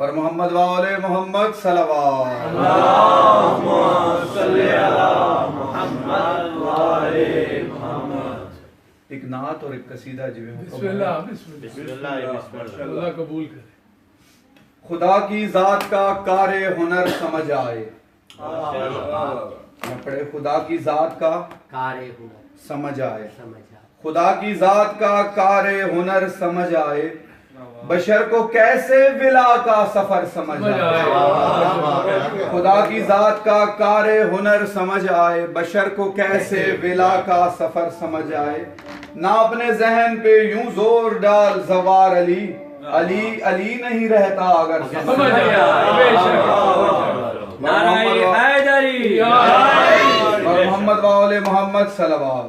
पर मोहम्मद वाले मोहम्मद सल्लल्लाहु एक नात और एक कसीदा जिਵੇਂ बिस्मिल्लाह बिस्मिल्लाह कबूल करे। खुदा की जात का कारे हुनर समझ आए। पढ़े खुदा की जात का कारे हुनर समझ आए। समझ आए। खुदा की जात का कारे हुनर समझ आए। बशर को कैसे विला का सफर समझ आए। खुदा की जात का कारे हुनर समझ आए। बशर को कैसे विला का सफर समझ आए। ना अपने जहन पे यूं जोर डाल जवार अली, अली अली नहीं रहता अगर समझ आए। नाराए हैदरी और मोहम्मद वाले मोहम्मद सल्लल्लाहु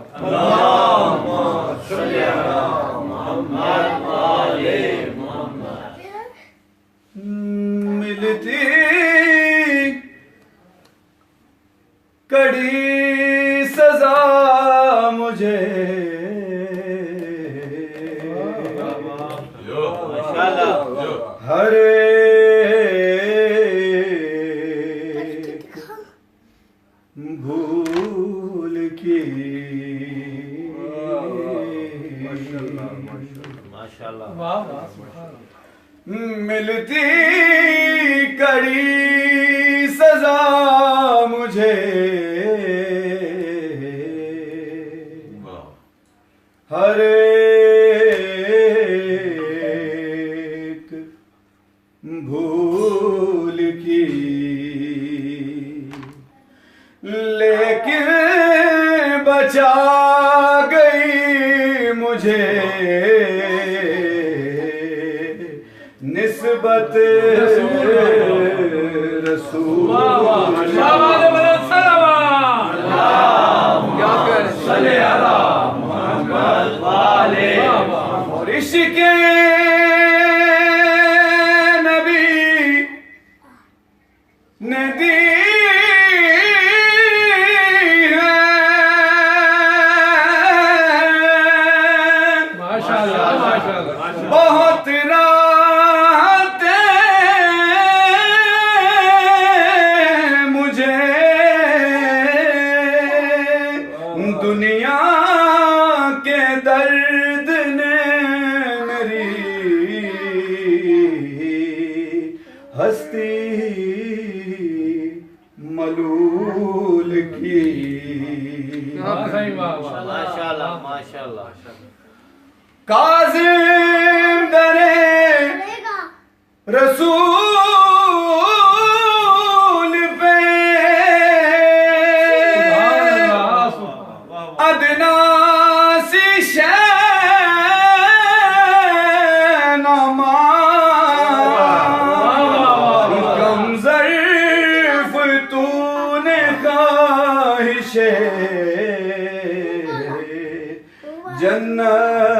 मिलती कड़ी सजा मुझे हर एक भूल की माशाल्लाह वाह वाह सुभान अल्लाह। मिलती कड़ी सजा मुझे हर एक भूल की, लेकिन बचा गई मुझे निस्बत रसूल। और इश्क़ नबी ने दी है। माशाल्लाह माशाल्लाह। बहुत राहतें मुझे दुनिया के दर्द ने मेरी हस्ती मलूल की। माशाल्लाह माशाल्लाह। काज़िम दरे रसूल पे अदना सी शैनमा कम ज़र्फ़ तूने ख्वाहिशे जन्नत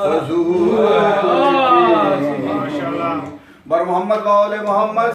फजूल। बर मोहम्मद वाले मोहम्मद